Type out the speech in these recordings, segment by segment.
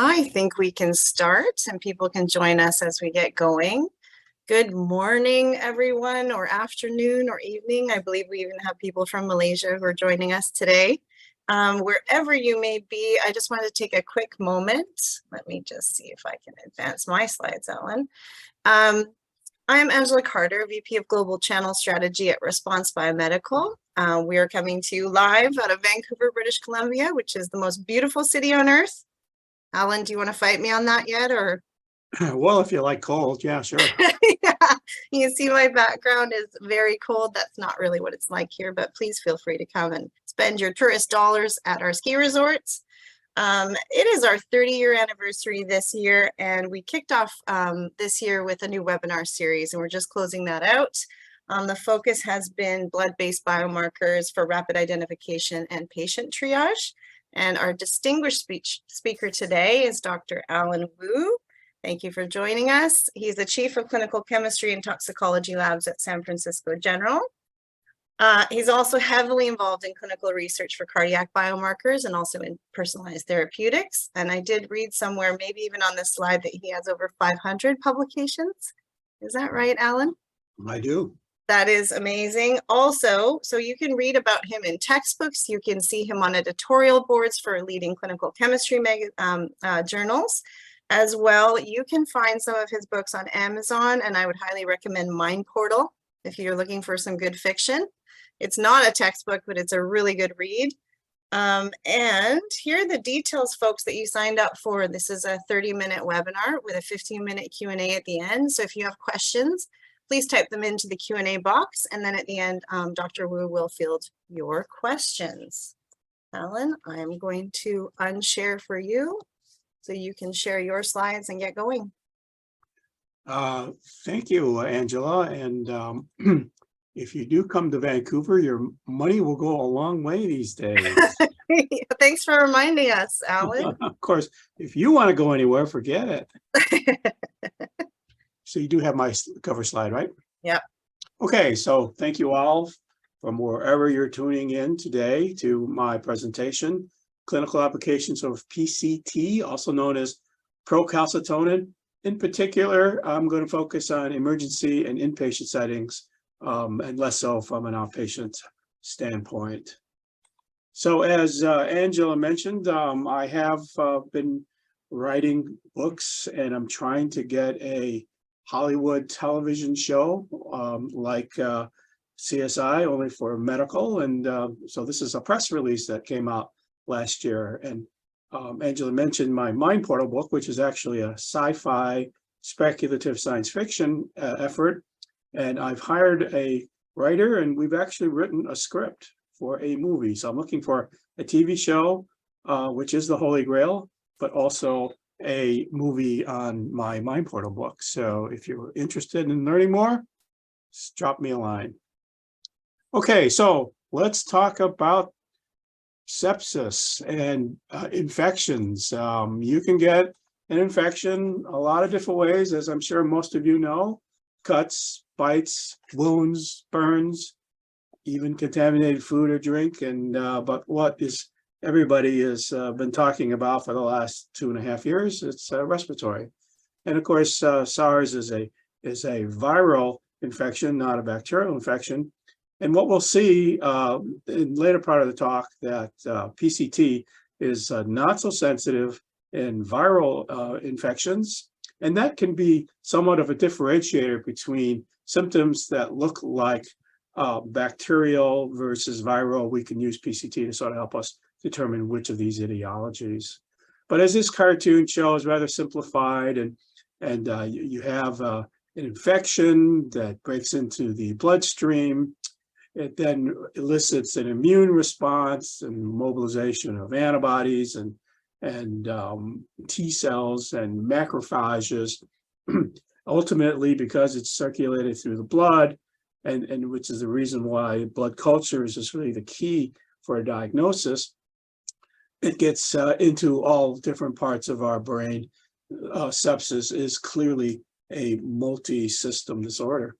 I think we can start and people can join us as we get going. Good morning, everyone, or afternoon or evening. I believe we even have people from Malaysia who are joining us today. Wherever you may be, I just want to take a quick moment. Let me just see if I can advance my slides, Ellen. I'm Angela Carter, VP of Global Channel Strategy at Response Biomedical. We are coming to you live out of Vancouver, British Columbia, which is the most beautiful city on earth. Alan, do you want to fight me on that yet, or? Well, if you like cold, yeah, sure. Yeah, you can see my background is very cold. That's not really what it's like here, but please feel free to come and spend your tourist dollars at our ski resorts. It is our 30-year anniversary this year, and we kicked off this year with a new webinar series, and we're just closing that out. The focus has been blood-based biomarkers for rapid identification and patient triage. And our distinguished speaker today is Dr. Alan Wu. Thank you for joining us. He's the Chief of Clinical Chemistry and Toxicology Labs at San Francisco General. He's also heavily involved in clinical research for cardiac biomarkers and also in personalized therapeutics. And I did read somewhere, maybe even on this slide, that he has over 500 publications. Is that right, Alan? I do. That is amazing. Also, so you can read about him in textbooks. You can see him on editorial boards for leading clinical chemistry journals. As well, you can find some of his books on Amazon, and I would highly recommend Mind Portal if you're looking for some good fiction. It's not a textbook, but it's a really good read. And here are the details, folks, that you signed up for. This is a 30-minute webinar with a 15-minute Q&A at the end. So if you have questions, please type them into the Q&A box, and then at the end, Dr. Wu will field your questions. Alan, I'm going to unshare for you so you can share your slides and get going. Thank you, Angela. And if you do come to Vancouver, your money will go a long way these days. Thanks for reminding us, Alan. Of course, if you want to go anywhere, forget it. So you do have my cover slide, right? Yep. Okay, so thank you all from wherever you're tuning in today to my presentation, Clinical Applications of PCT, also known as Procalcitonin. In particular, I'm going to focus on emergency and inpatient settings, and less so from an outpatient standpoint. So as Angela mentioned, I have been writing books, and I'm trying to get a Hollywood television show like CSI, only for medical. And so this is a press release that came out last year. And Angela mentioned my Mind Portal book, which is actually a sci-fi speculative science fiction effort. And I've hired a writer, and we've actually written a script for a movie. So I'm looking for a TV show, which is the Holy Grail, but also a movie on my Mind Portal book. So if you're interested in learning more, just drop me a line. Okay, so let's talk about sepsis and infections. You can get an infection a lot of different ways, as I'm sure most of you know: cuts, bites, wounds, burns, even contaminated food or drink. And but what is everybody has been talking about for the last 2.5 years, it's respiratory. And of course, SARS is a viral infection, not a bacterial infection. And what we'll see in the later part of the talk, that PCT is not so sensitive in viral infections. And that can be somewhat of a differentiator between symptoms that look like bacterial versus viral. We can use PCT to sort of help us determine which of these etiologies. But as this cartoon shows, rather simplified, and you have an infection that breaks into the bloodstream. It then elicits an immune response and mobilization of antibodies and T cells and macrophages. Ultimately, because it's circulated through the blood, and which is the reason why blood cultures is really the key for a diagnosis, it gets into all different parts of our brain. Sepsis is clearly a multi-system disorder.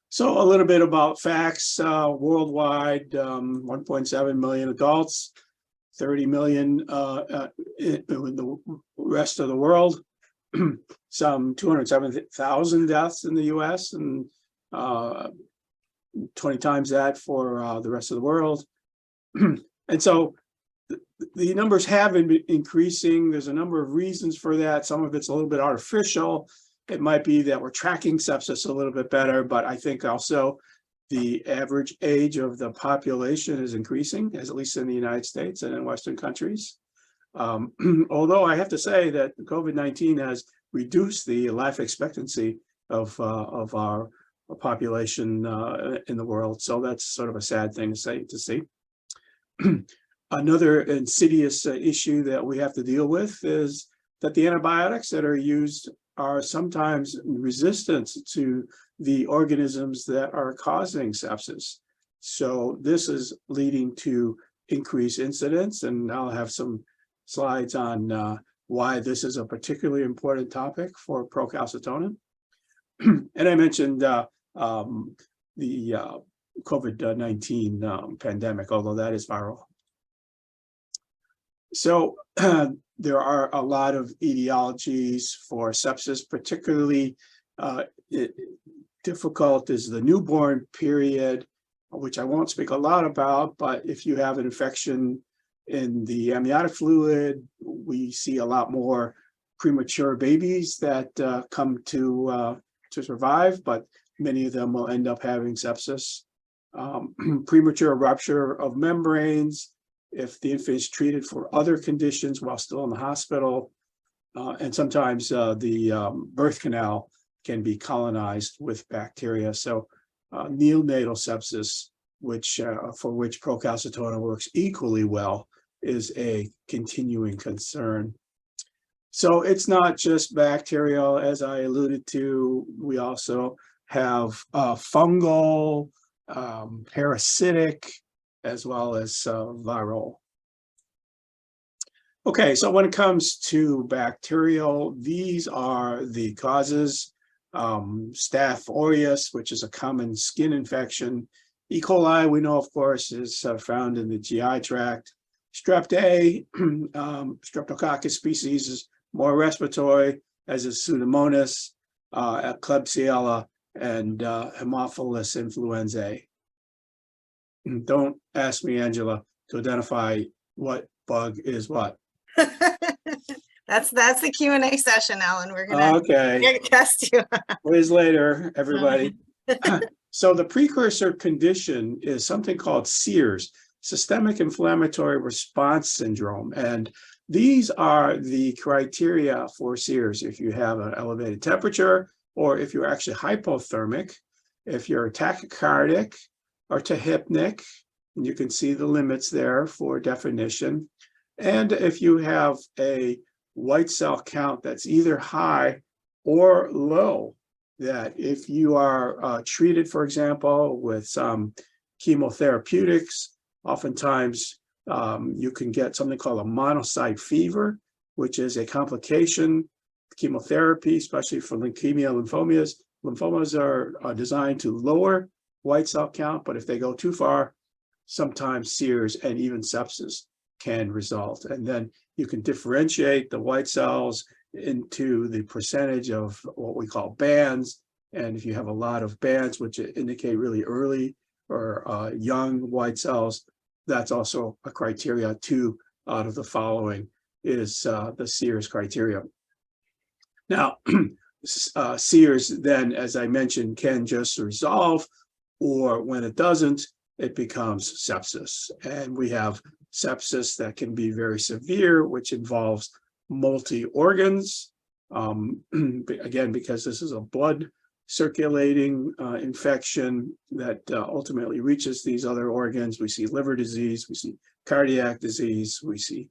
So a little bit about facts. Worldwide, 1.7 million adults, 30 million in the rest of the world, some 207,000 deaths in the US, and 20 times that for the rest of the world. And so the numbers have been increasing. There's a number of reasons for that. Some of it's a little bit artificial. It might be that we're tracking sepsis a little bit better, but I think also the average age of the population is increasing, as at least in the United States and in Western countries. Although I have to say that COVID-19 has reduced the life expectancy of our population in the world. So that's sort of a sad thing to see. Another insidious issue that we have to deal with is that the antibiotics that are used are sometimes resistant to the organisms that are causing sepsis. So this is leading to increased incidence, and I'll have some slides on why this is a particularly important topic for procalcitonin. And I mentioned the COVID-19 pandemic, although that is viral. So there are a lot of etiologies for sepsis. Particularly difficult is the newborn period, which I won't speak a lot about, but if you have an infection in the amniotic fluid, we see a lot more premature babies that come to survive, but many of them will end up having sepsis. Premature rupture of membranes, if the infant is treated for other conditions while still in the hospital, and sometimes the birth canal can be colonized with bacteria. So neonatal sepsis, which for which procalcitonin works equally well, is a continuing concern. So it's not just bacterial, as I alluded to. We also have fungal, parasitic, as well as viral. Okay, so when it comes to bacterial, these are the causes. Staph aureus, which is a common skin infection. E. coli, we know, of course, is found in the GI tract. Strep A, Streptococcus species, is more respiratory, as is Pseudomonas, Klebsiella, and Haemophilus influenzae. Don't ask me, Angela, to identify what bug is what. That's the Q&A session, Alan. We're gonna test you. Please later, everybody. So the precursor condition is something called SIRS, Systemic Inflammatory Response Syndrome. And these are the criteria for SIRS. If you have an elevated temperature, or if you're actually hypothermic, if you're tachycardic or tachypnic, and you can see the limits there for definition. And if you have a white cell count that's either high or low, that if you are treated, for example, with some chemotherapeutics, oftentimes you can get something called a monocyte fever, which is a complication. Chemotherapy, especially for leukemia, lymphomas. Lymphomas are designed to lower white cell count, but if they go too far, sometimes SIRS and even sepsis can result. And then you can differentiate the white cells into the percentage of what we call bands. And if you have a lot of bands, which indicate really early or young white cells, that's also a criteria. 2 out of the following is the SIRS criteria. Now, SIRS then, as I mentioned, can just resolve, or when it doesn't, it becomes sepsis. And we have sepsis that can be very severe, which involves multi-organs. Again, because this is a blood circulating infection that ultimately reaches these other organs. We see liver disease, we see cardiac disease, we see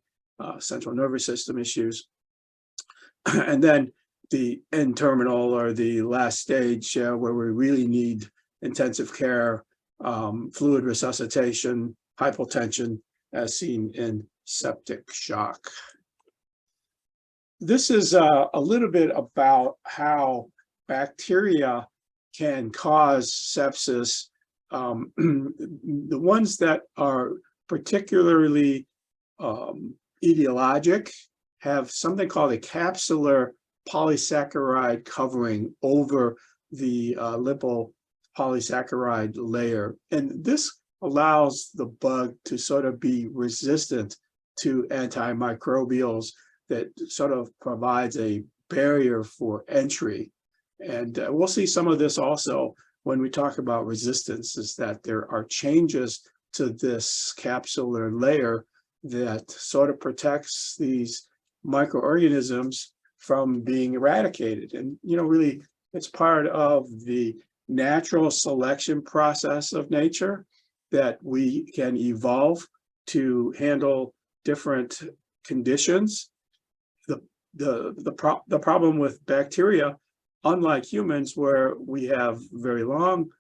central nervous system issues. And then the end terminal, or the last stage, where we really need intensive care, fluid resuscitation, hypotension, as seen in septic shock. This is a little bit about how bacteria can cause sepsis. The ones that are particularly etiologic have something called a capsular polysaccharide covering over the lipopolysaccharide layer. And this allows the bug to sort of be resistant to antimicrobials that sort of provides a barrier for entry. And we'll see some of this also when we talk about resistance, is that there are changes to this capsular layer that sort of protects these microorganisms from being eradicated. And, really, it's part of the natural selection process of nature that we can evolve to handle different conditions. The problem with bacteria, unlike humans, where we have very long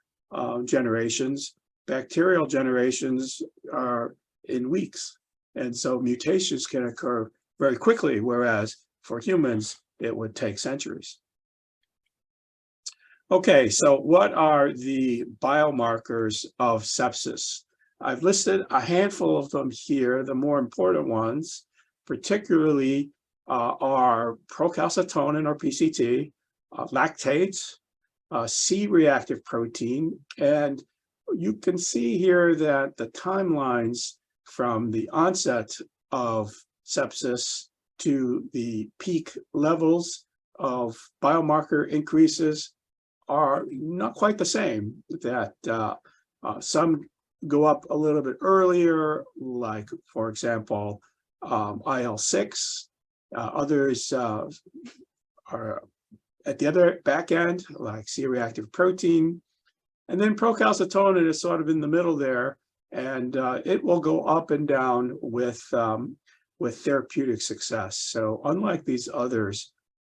generations, bacterial generations are in weeks. And so mutations can occur very quickly, whereas for humans, it would take centuries. Okay, so what are the biomarkers of sepsis? I've listed a handful of them here. The more important ones, particularly, are procalcitonin or PCT, lactates, C-reactive protein, and you can see here that the timelines from the onset of sepsis to the peak levels of biomarker increases are not quite the same. That some go up a little bit earlier, like, for example, IL-6. Others are at the other back end, like C-reactive protein. And then procalcitonin is sort of in the middle there, and it will go up and down with therapeutic success. So unlike these others,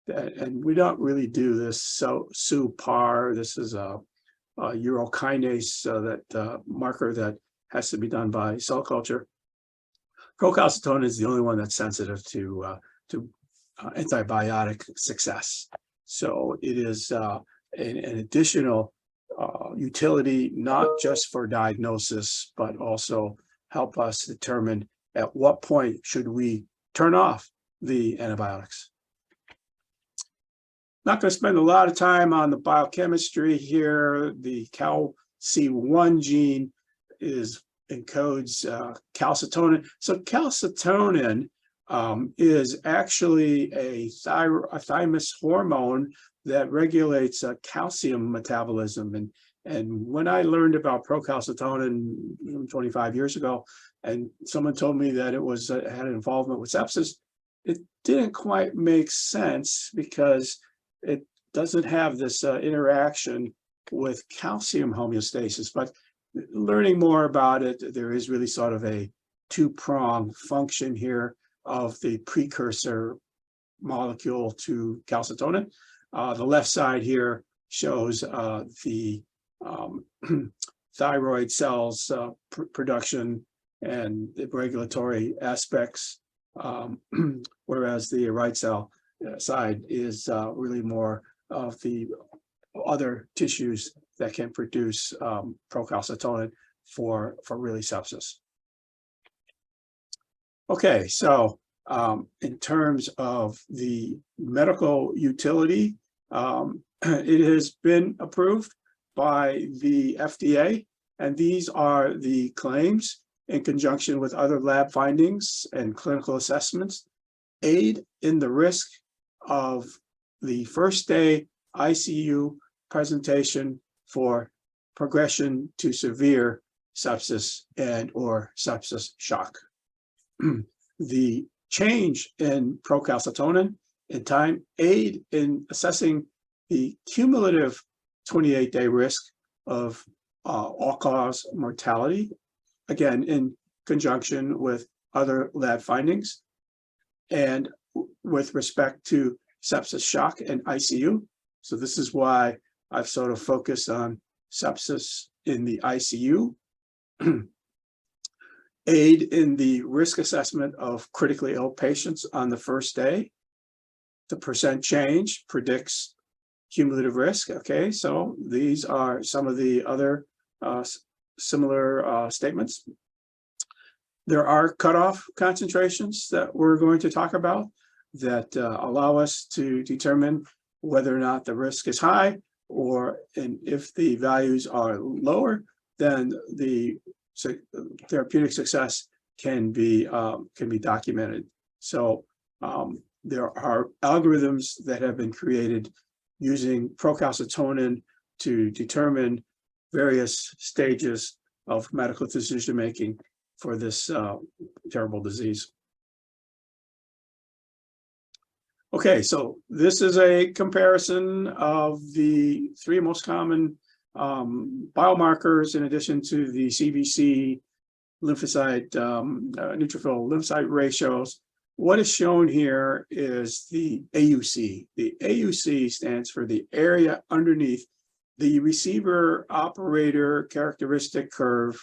and we don't really do this SUPAR, this is a urokinase that marker that has to be done by cell culture. Procalcitonin is the only one that's sensitive to antibiotic success. So it is an additional utility, not just for diagnosis, but also help us determine at what point should we turn off the antibiotics. Not going to spend a lot of time on the biochemistry here. The CALC1 gene encodes calcitonin. So calcitonin is actually a thymus hormone that regulates calcium metabolism. And when I learned about procalcitonin 25 years ago, and someone told me that it was had an involvement with sepsis, it didn't quite make sense because it doesn't have this interaction with calcium homeostasis. But learning more about it, there is really sort of a two-pronged function here of the precursor molecule to calcitonin. The left side here shows the thyroid cells production and the regulatory aspects, whereas the right side is really more of the other tissues that can produce procalcitonin for really sepsis. Okay, so in terms of the medical utility, it has been approved by the FDA, and these are the claims in conjunction with other lab findings and clinical assessments. Aid in the risk of the first day ICU presentation for progression to severe sepsis and or sepsis shock. The change in procalcitonin in time aid in assessing the cumulative 28-day risk of all-cause mortality, again, in conjunction with other lab findings, and with respect to sepsis shock and ICU. So this is why I've sort of focused on sepsis in the ICU. Aid in the risk assessment of critically ill patients on the first day. The percent change predicts cumulative risk. Okay, so these are some of the other similar statements. There are cutoff concentrations that we're going to talk about that allow us to determine whether or not the risk is high, and if the values are lower, then the therapeutic success can be documented. So there are algorithms that have been created using procalcitonin to determine various stages of medical decision making for this terrible disease. Okay, so this is a comparison of the 3 most common biomarkers in addition to the CBC, lymphocyte, neutrophil lymphocyte ratios. What is shown here is the AUC. The AUC stands for the area underneath the receiver operator characteristic curve.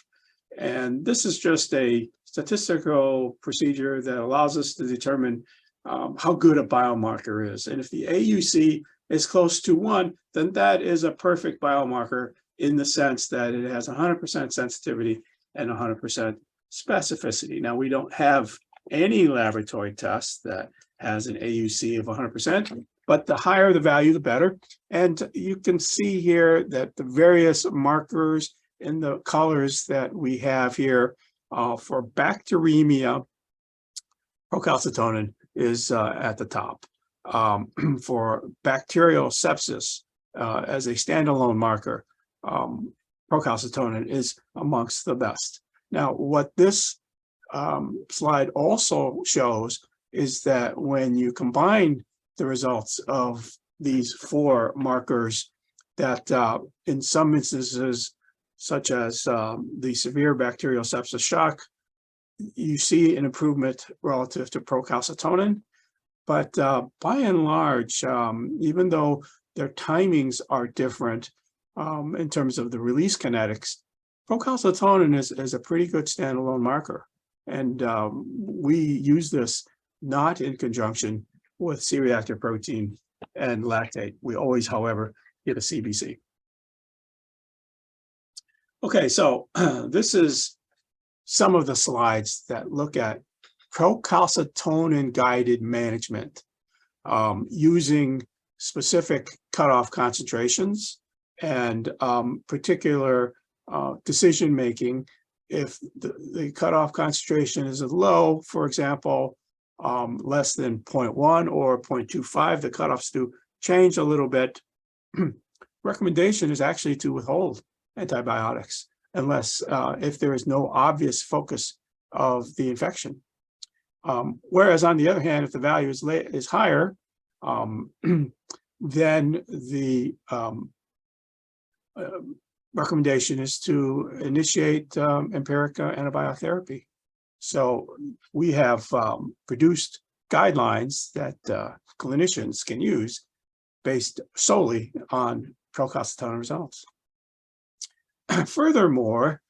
And this is just a statistical procedure that allows us to determine how good a biomarker is. And if the AUC is close to 1, then that is a perfect biomarker in the sense that it has 100% sensitivity and 100% specificity. Now, we don't have any laboratory test that has an AUC of 100%, but the higher the value, the better. And you can see here that the various markers in the colors that we have here for bacteremia, procalcitonin is at the top. For bacterial sepsis as a standalone marker, procalcitonin is amongst the best. Now, what this slide also shows is that when you combine the results of these 4 markers, that in some instances, such as the severe bacterial sepsis shock, you see an improvement relative to procalcitonin. But by and large, even though their timings are different in terms of the release kinetics, procalcitonin is a pretty good standalone marker. And we use this not in conjunction with C-reactive protein and lactate. We always, however, get a CBC. Okay, so this is some of the slides that look at procalcitonin-guided management using specific cutoff concentrations and particular decision-making. If the cutoff concentration is low, for example, less than 0.1 or 0.25, the cutoffs do change a little bit. Recommendation is actually to withhold antibiotics unless if there is no obvious focus of the infection. Whereas on the other hand, if the value is higher, then the recommendation is to initiate empiric antibiotic therapy. So we have produced guidelines that clinicians can use based solely on procalcitonin results. Furthermore,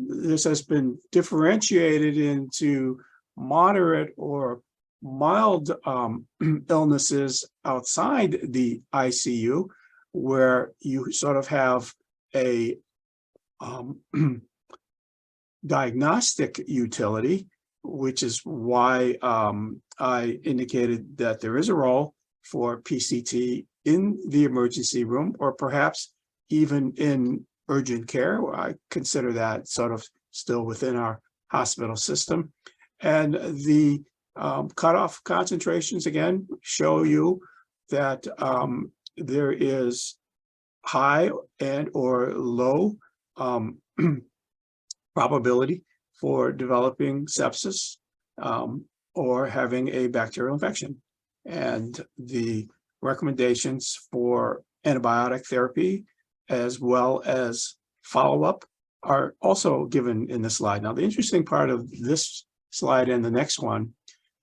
this has been differentiated into moderate or mild illnesses outside the ICU, where you sort of have a diagnostic utility, which is why I indicated that there is a role for PCT in the emergency room, or perhaps even in urgent care. I consider that sort of still within our hospital system. And the cutoff concentrations, again, show you that there is high and or low probability for developing sepsis or having a bacterial infection. And the recommendations for antibiotic therapy as well as follow-up are also given in the slide. Now, the interesting part of this slide and the next one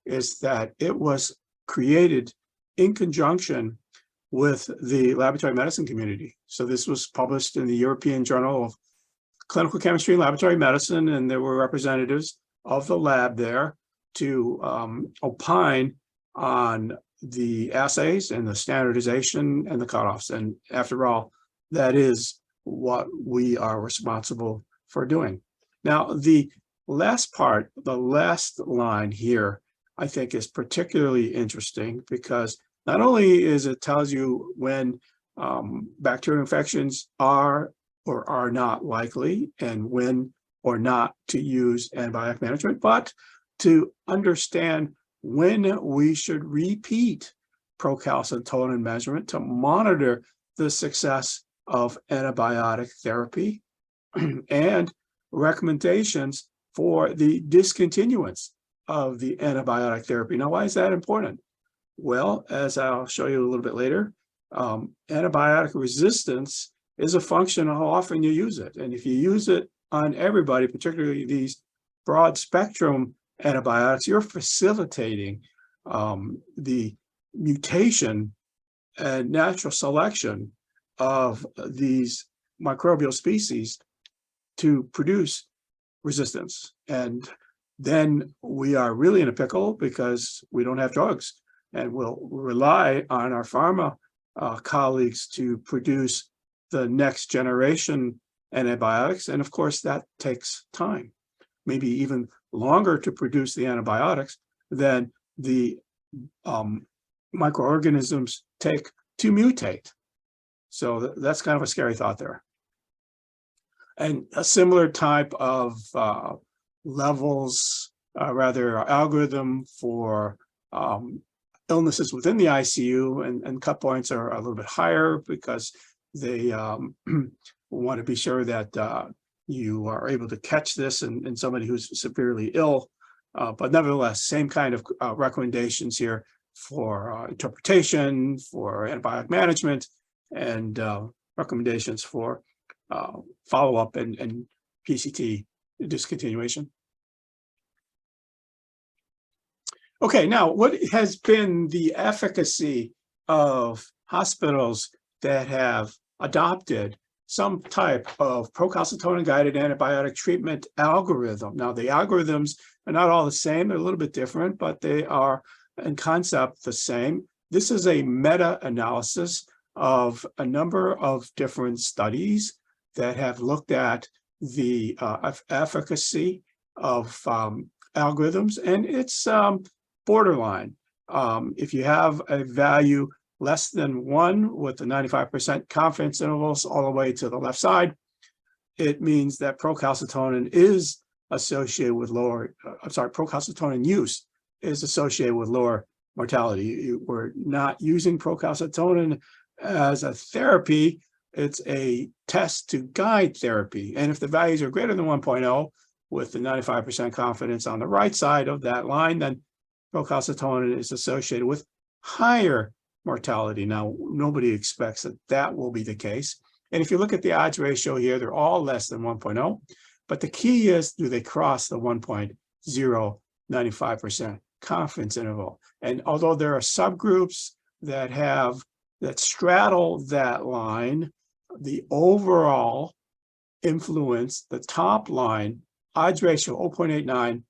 is that it was created in conjunction with the laboratory medicine community. So this was published in the European Journal of Clinical Chemistry and Laboratory Medicine, and there were representatives of the lab there to opine on the assays and the standardization and the cutoffs. And after all, that is what we are responsible for doing. Now, the last part, the last line here, I think is particularly interesting because not only is it tells you when bacterial infections are or are not likely and when or not to use antibiotic management, but to understand when we should repeat procalcitonin measurement to monitor the success of antibiotic therapy and recommendations for the discontinuance of the antibiotic therapy. Now, why is that important? Well, as I'll show you a little bit later, antibiotic resistance is a function of how often you use it. And if you use it on everybody, particularly these broad spectrum antibiotics, you're facilitating the mutation and natural selection of these microbial species to produce resistance. And then we are really in a pickle because we don't have drugs, and we'll rely on our pharma colleagues to produce the next generation antibiotics. And of course, that takes time, maybe even longer to produce the antibiotics than the microorganisms take to mutate. So that's kind of a scary thought there. And a similar type of levels, algorithm for illnesses within the ICU, and cut points are a little bit higher because they want to be sure that you are able to catch this in somebody who's severely ill. But nevertheless, same kind of recommendations here for interpretation, for antibiotic management, and recommendations for follow-up and PCT discontinuation. Okay, now what has been the efficacy of hospitals that have adopted some type of procalcitonin-guided antibiotic treatment algorithm? Now, the algorithms are not all the same. They're a little bit different, but they are in concept the same. This is a meta-analysis of a number of different studies that have looked at the efficacy of algorithms, and it's borderline. If you have a value less than 1 with the 95% confidence intervals all the way to the left side, it means that procalcitonin is associated with lower, procalcitonin use is associated with lower mortality. We're not using procalcitonin as a therapy. It's a test to guide therapy. And if the values are greater than 1.0 with the 95% confidence on the right side of that line, then procalcitonin is associated with higher mortality. Now, nobody expects that that will be the case. And if you look at the odds ratio here, they're all less than 1.0. But the key is, do they cross the 1.0 95% confidence interval? And although there are subgroups that straddle that line, the overall influence, the top line, odds ratio 0.89,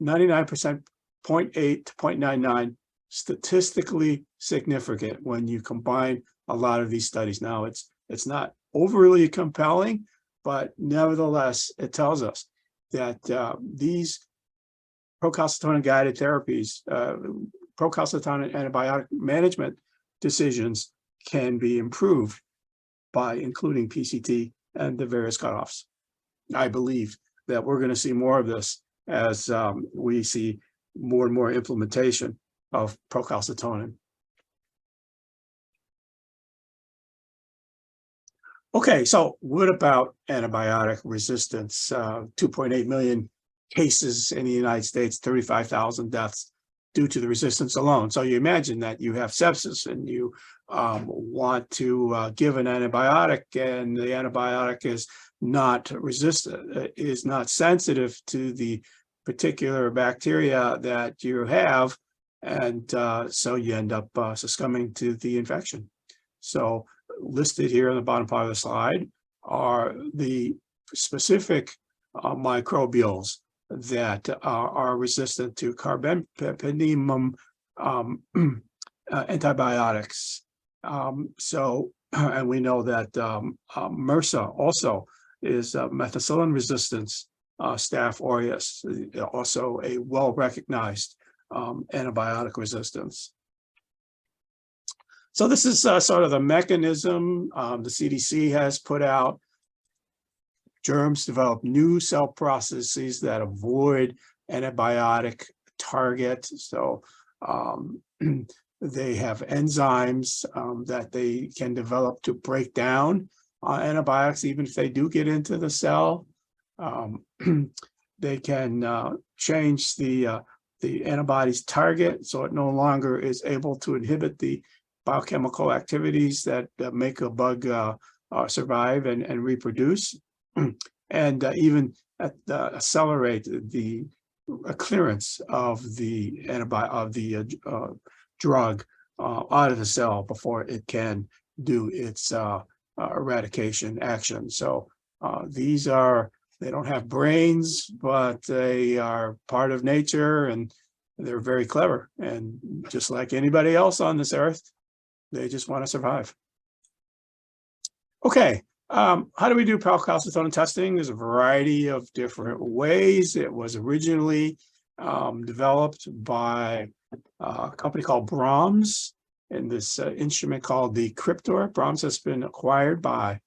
99% 0.8 to 0.99, statistically significant when you combine a lot of these studies. Now, it's not overly compelling, but nevertheless, it tells us that these procalcitonin-guided therapies, procalcitonin antibiotic management decisions can be improved by including PCT and the various cutoffs. I believe that we're going to see more of this as we see more and more implementation of procalcitonin. Okay, so what about antibiotic resistance? 2.8 million cases in the United States, 35,000 deaths due to the resistance alone. So you imagine that you have sepsis and you want to give an antibiotic, and the antibiotic is not resistant, is not sensitive to the particular bacteria that you have, and so you end up succumbing to the infection. So listed here on the bottom part of the slide are the specific microbials that are resistant to carbapenem antibiotics. And we know that MRSA also is methicillin resistance Staph aureus, also a well-recognized antibiotic resistance. So this is sort of the mechanism the CDC has put out. Germs develop new cell processes that avoid antibiotic target. So they have enzymes that they can develop to break down antibiotics, even if they do get into the cell. They can change the antibody's target so it no longer is able to inhibit the biochemical activities that make a bug survive and reproduce, and even accelerate the clearance of the drug out of the cell before it can do its eradication action. So they don't have brains, but they are part of nature, and they're very clever. And just like anybody else on this earth, they just want to survive. Okay, how do we do procalcitonin testing? There's a variety of different ways. It was originally developed by a company called Brahms, and this instrument called the Cryptor. Brahms has been acquired by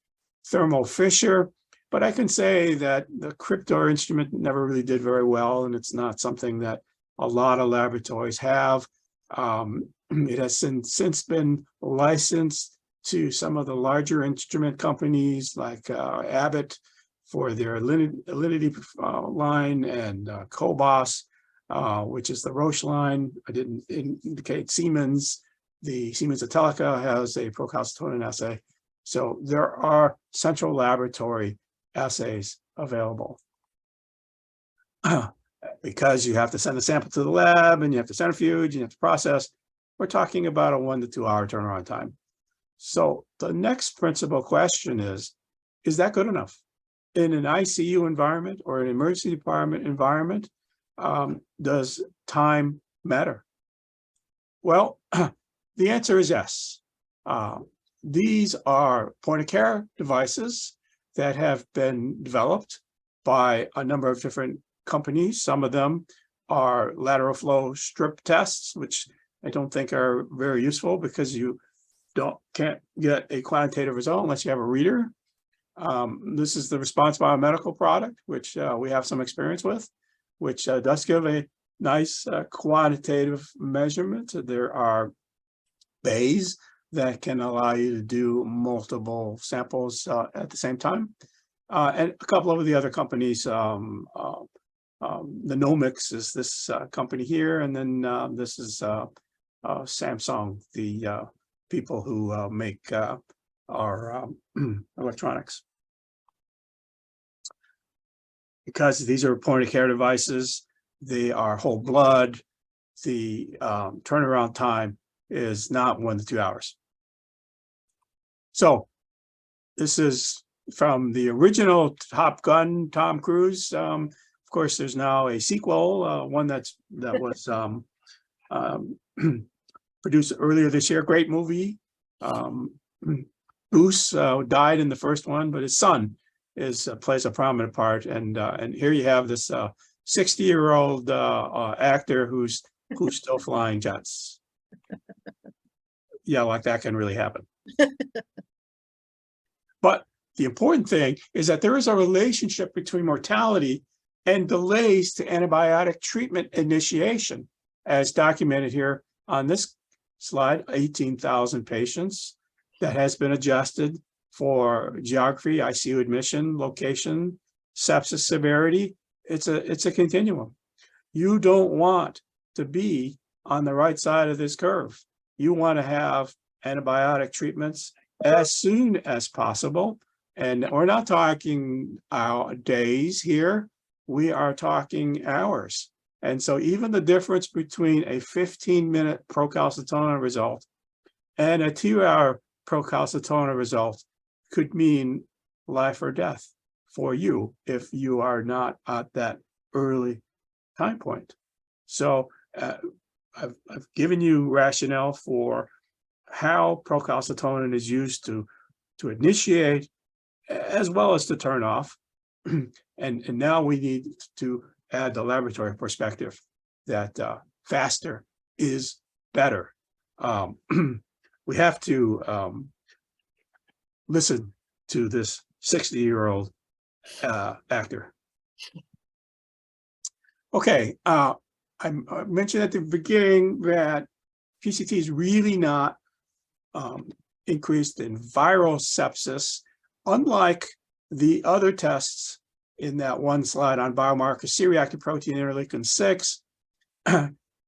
Thermo Fisher, but I can say that the Cryptor instrument never really did very well, and it's not something that a lot of laboratories have. It has since been licensed to some of the larger instrument companies like Abbott for their Alinity line, and Cobas, which is the Roche line. I didn't indicate Siemens. The Siemens Atelica has a procalcitonin assay. So there are central laboratory assays available. Because you have to send a sample to the lab, and you have to centrifuge, and you have to process, we're talking about a 1 to 2 hour turnaround time. So the next principal question is that good enough? In an ICU environment or an emergency department environment, does time matter? Well, the answer is yes. These are point-of-care devices that have been developed by a number of different companies. Some of them are lateral flow strip tests, which I don't think are very useful because you can't get a quantitative result unless you have a reader. This is the Response Biomedical product, which we have some experience with, which does give a nice quantitative measurement. There are bays that can allow you to do multiple samples at the same time. And a couple of the other companies, the Nomics is this company here, and then this is Samsung, the people who make our electronics. Because these are point-of-care devices, they are whole blood, the turnaround time is not 1 to 2 hours. So this is from the original Top Gun, Tom Cruise. Of course, there's now a sequel, one that was produced earlier this year. Great movie. Bruce died in the first one, but his son plays a prominent part. And here you have this 60-year-old actor who's still flying jets. Yeah, like that can really happen. But the important thing is that there is a relationship between mortality and delays to antibiotic treatment initiation, as documented here on this slide. 18,000 patients that has been adjusted for geography, ICU admission, location, sepsis severity. It's a continuum. You don't want to be on the right side of this curve. You want to have antibiotic treatments as soon as possible. And we're not talking days here. We are talking hours. And so even the difference between a 15-minute procalcitonin result and a 2-hour procalcitonin result could mean life or death for you if you are not at that early time point. So I've given you rationale for how procalcitonin is used to initiate as well as to turn off. and now we need to add the laboratory perspective that faster is better. We have to listen to this 60-year-old actor. Okay, I mentioned at the beginning that PCT is really not increased in viral sepsis, unlike the other tests in that one slide on biomarker C-reactive protein interleukin 6.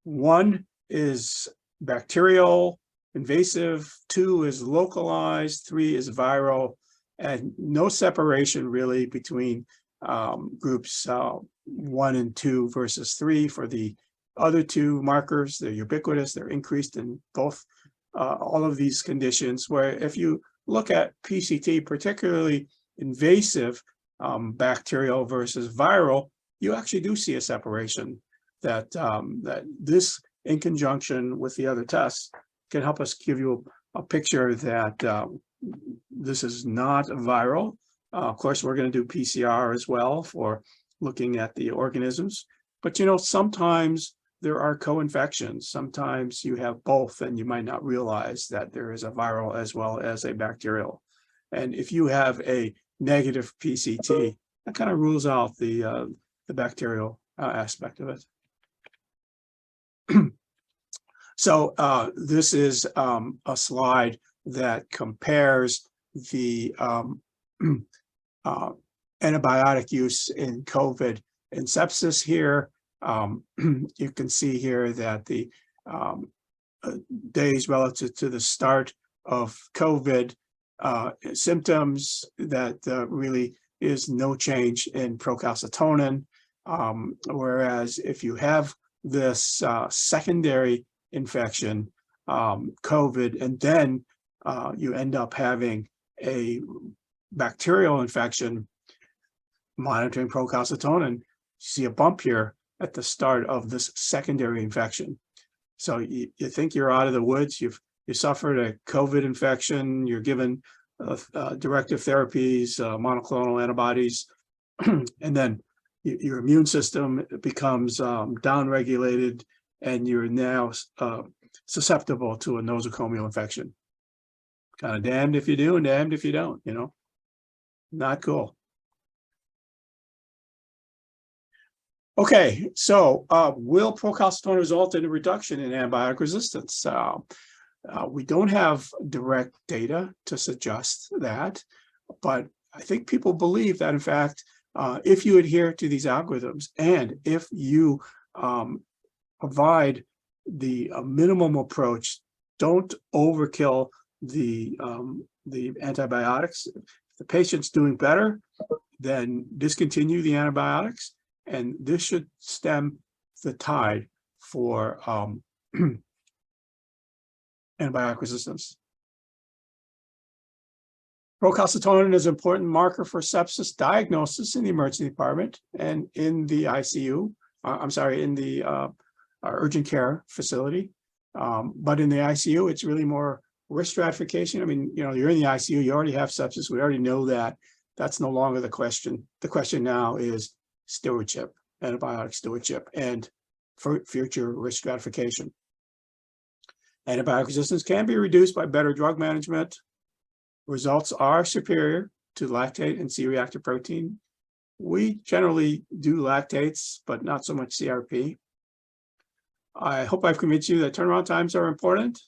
One is bacterial, invasive, 2 is localized, 3 is viral, and no separation really between groups 1 and 2 versus 3 for the other two markers. They're ubiquitous, they're increased in both all of these conditions, where if you look at PCT, particularly invasive bacterial versus viral, you actually do see a separation that that this, in conjunction with the other tests, can help us give you a picture that this is not viral. Of course, we're going to do PCR as well for looking at the organisms, but you know, sometimes there are co-infections. Sometimes you have both, and you might not realize that there is a viral as well as a bacterial. And if you have a negative PCT, that kind of rules out the bacterial aspect of it. So this is a slide that compares the antibiotic use in COVID and sepsis here. You can see here that the days relative to the start of COVID symptoms, that really is no change in procalcitonin. Whereas if you have this secondary infection, COVID, and then you end up having a bacterial infection, monitoring procalcitonin, you see a bump here at the start of this secondary infection. So you think you're out of the woods, you suffered a COVID infection, you're given directive therapies, monoclonal antibodies, and then your immune system becomes downregulated, and you're now susceptible to a nosocomial infection. Kind of damned if you do and damned if you don't, you know, not cool. Okay, so will procalcitonin result in a reduction in antibiotic resistance? We don't have direct data to suggest that, but I think people believe that, in fact, if you adhere to these algorithms and if you provide the minimum approach, don't overkill the antibiotics. If the patient's doing better, then discontinue the antibiotics, and this should stem the tide for antibiotic resistance. Procalcitonin is an important marker for sepsis diagnosis in the emergency department and in the ICU. In the urgent care facility. But in the ICU, it's really more risk stratification. I mean, you know, you're in the ICU, you already have sepsis. We already know that. That's no longer the question. The question now is stewardship, antibiotic stewardship, and for future risk stratification. Antibiotic resistance can be reduced by better drug management. Results are superior to lactate and C-reactive protein. We generally do lactates, but not so much CRP. I hope I've convinced you that turnaround times are important.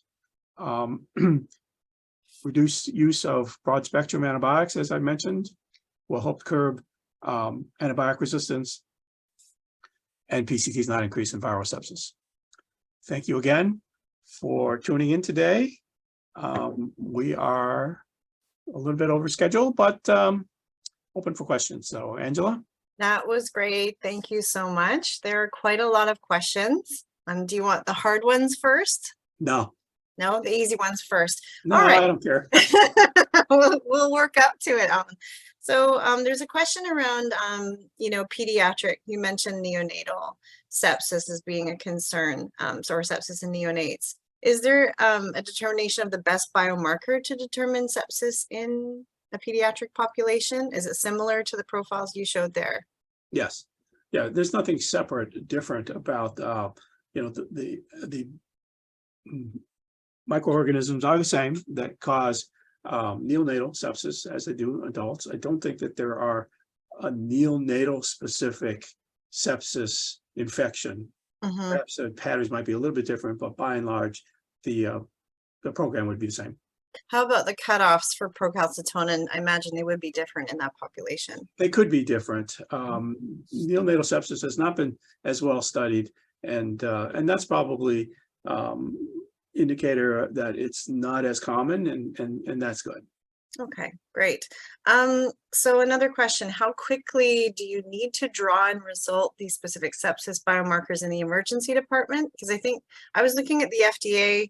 Reduced use of broad spectrum antibiotics, as I mentioned, will help curb antibiotic resistance, and PCT is not increased in viral sepsis. Thank you again for tuning in today. We are a little bit over schedule, but open for questions. So, Angela? That was great. Thank you so much. There are quite a lot of questions. Do you want the hard ones first? No. No, the easy ones first. No, all right. I don't care. we'll work up to it. So there's a question around, you know, pediatric. You mentioned neonatal sepsis as being a concern, or sepsis in neonates. Is there a determination of the best biomarker to determine sepsis in a pediatric population? Is it similar to the profiles you showed there? Yes. Yeah, there's nothing separate, different about, the microorganisms are the same that cause neonatal sepsis as they do adults. I don't think that there are a neonatal specific sepsis infection. Perhaps the patterns might be a little bit different, but by and large, the program would be the same. How about the cutoffs for procalcitonin? I imagine they would be different in that population. They could be different. Neonatal sepsis has not been as well studied, and that's probably indicator that it's not as common, and that's good. Okay, great. So another question, how quickly do you need to draw and result these specific sepsis biomarkers in the emergency department? Because I think I was looking at the FDA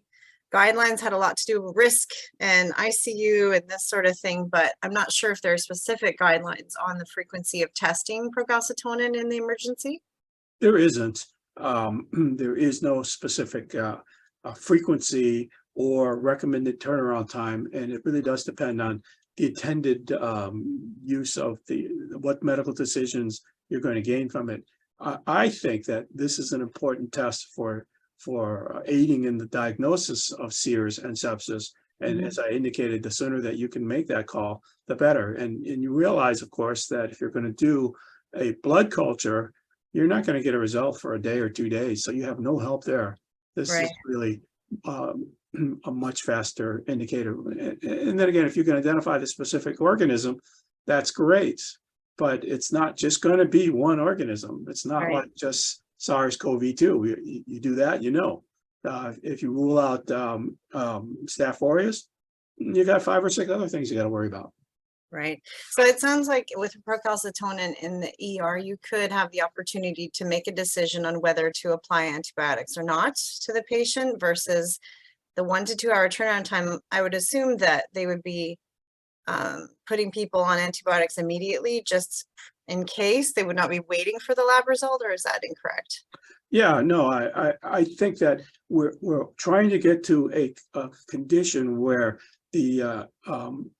guidelines had a lot to do with risk and ICU and this sort of thing, but I'm not sure if there are specific guidelines on the frequency of testing procalcitonin in the emergency. There isn't. There is no specific frequency or recommended turnaround time, and it really does depend on the intended use of what medical decisions you're going to gain from it. I think that this is an important test for aiding in the diagnosis of SEERS and sepsis. And as I indicated, the sooner that you can make that call, the better. And you realize, of course, that if you're going to do a blood culture, you're not going to get a result for a day or 2 days. So you have no help there. This is really a much faster indicator. And then again, if you can identify the specific organism, that's great. But it's not just going to be one organism. It's not like just SARS-CoV-2. You do that, if you rule out Staph aureus, you got 5 or 6 other things you got to worry about. Right. So it sounds like with procalcitonin in the ER, you could have the opportunity to make a decision on whether to apply antibiotics or not to the patient versus the 1 to 2 hour turnaround time. I would assume that they would be putting people on antibiotics immediately just in case. They would not be waiting for the lab result, or is that incorrect? Yeah, no, I think that we're trying to get to a condition where the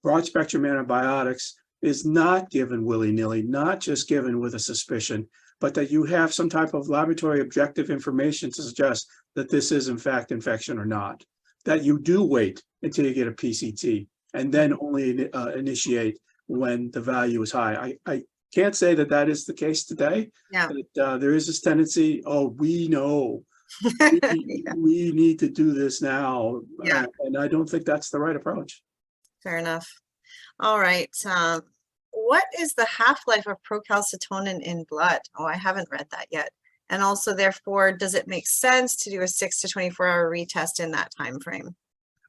broad spectrum antibiotics is not given willy-nilly, not just given with a suspicion, but that you have some type of laboratory objective information to suggest that this is in fact infection or not, that you do wait until you get a PCT and then only initiate when the value is high. I can't say that that is the case today. Yeah. But there is this tendency, we know we need to do this now. Yeah. And I don't think that's the right approach. Fair enough. All right. What is the half-life of procalcitonin in blood? Oh, I haven't read that yet. And also, therefore, does it make sense to do a 6 to 24 hour retest in that time frame?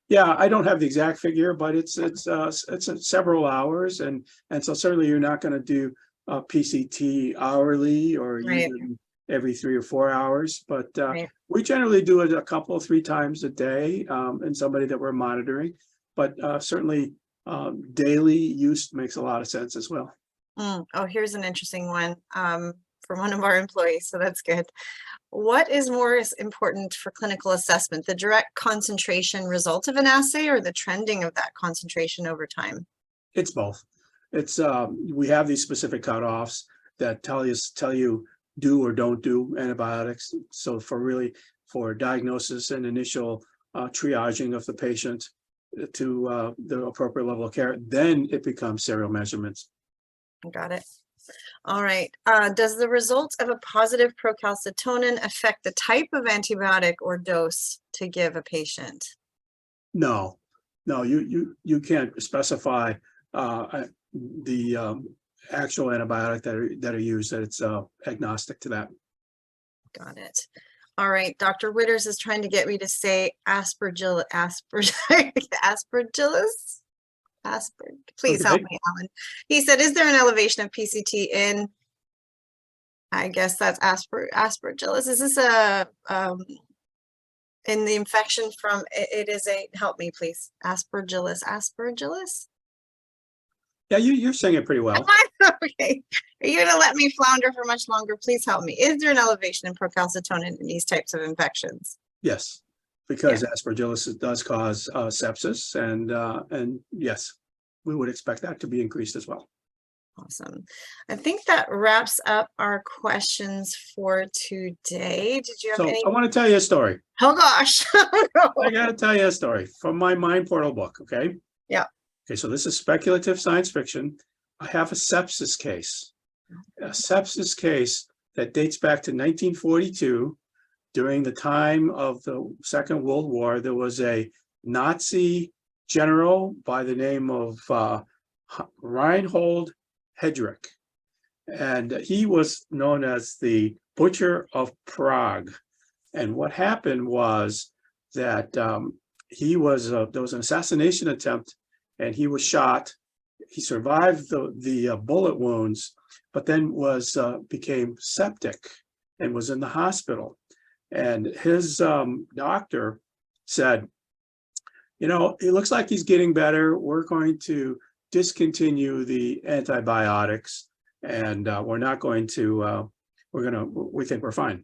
Yeah, I don't have the exact figure, but it's several hours, and so certainly you're not going to do a PCT hourly or even every 3 or 4 hours, but we generally do it a couple, 3 times a day in somebody that we're monitoring, but certainly daily use makes a lot of sense as well. Oh, here's an interesting one from one of our employees, so that's good. What is more important for clinical assessment, the direct concentration result of an assay or the trending of that concentration over time? It's both. It's we have these specific cutoffs that tell you do or don't do antibiotics. So for diagnosis and initial triaging of the patient to the appropriate level of care, then it becomes serial measurements. Got it. All right. Does the results of a positive procalcitonin affect the type of antibiotic or dose to give a patient? No, you can't specify the actual antibiotic that are used, that it's agnostic to that. Got it. All right. Dr. Witters is trying to get me to say aspergillus. Please help me, Alan. He said, is there an elevation of PCT in, I guess that's aspergillus. Is this in the infection from, it is a, help me please, aspergillus? Yeah, you're saying it pretty well. Okay. Are you going to let me flounder for much longer? Please help me. Is there an elevation in procalcitonin in these types of infections? Yes, because aspergillus does cause sepsis, and yes, we would expect that to be increased as well. Awesome. I think that wraps up our questions for today. Did you have So any? I want to tell you a story. Oh gosh. I got to tell you a story from my Mind Portal book. Okay. Yeah. Okay. So this is speculative science fiction. I have a sepsis case that dates back to 1942. During the time of the Second World War, there was a Nazi general by the name of Reinhold Heydrich, and he was known as the Butcher of Prague. And what happened was that there was an assassination attempt, and he was shot. He survived the bullet wounds, but then became septic and was in the hospital. And his doctor said, you know, it looks like he's getting better. We're going to discontinue the antibiotics, and we're not going to, we think we're fine.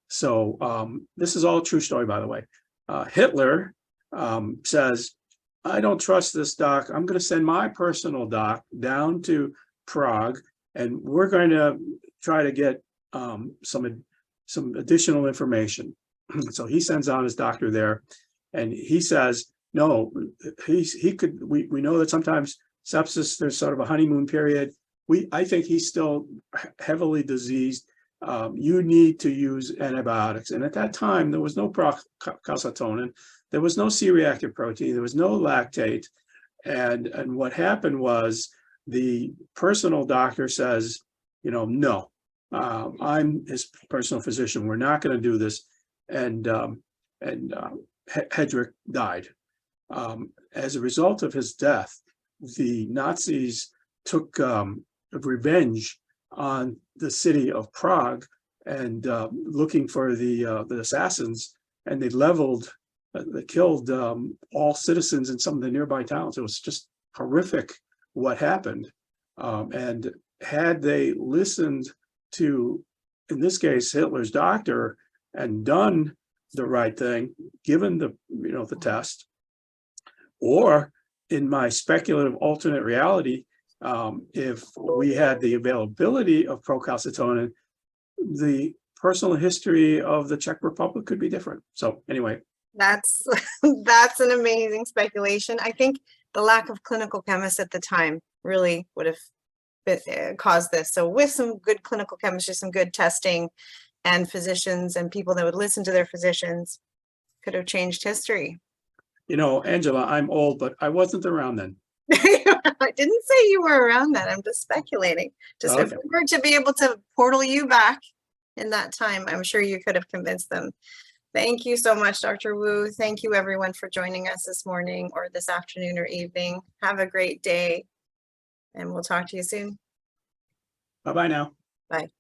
So this is all a true story, by the way. Hitler says, I don't trust this doc. I'm going to send my personal doc down to Prague, and we're going to try to get some additional information. So he sends on his doctor there, and he says, no, we know that sometimes sepsis, there's sort of a honeymoon period. I think he's still heavily diseased. You need to use antibiotics. And at that time, there was no procalcitonin, there was no C-reactive protein, there was no lactate. And what happened was the personal doctor says, you know, no, I'm his personal physician. We're not going to do this. And Heydrich died. As a result of his death, the Nazis took revenge on the city of Prague and looking for the assassins, and they killed all citizens in some of the nearby towns. It was just horrific what happened. And had they listened to, in this case, Hitler's doctor, and done the right thing, given the test, or in my speculative alternate reality, if we had the availability of procalcitonin, the personal history of the Czech Republic could be different. So anyway, that's an amazing speculation. I think the lack of clinical chemists at the time really would have caused this. So with some good clinical chemistry, some good testing, and physicians and people that would listen to their physicians, could have changed history. You know, Angela, I'm old, but I wasn't around then. I didn't say you were around that. I'm just speculating. Just Okay. if we were to be able to portal you back in that time, I'm sure you could have convinced them. Thank you so much, Dr. Wu. Thank you, everyone, for joining us this morning or this afternoon or evening. Have a great day, and we'll talk to you soon. Bye-bye now. Bye.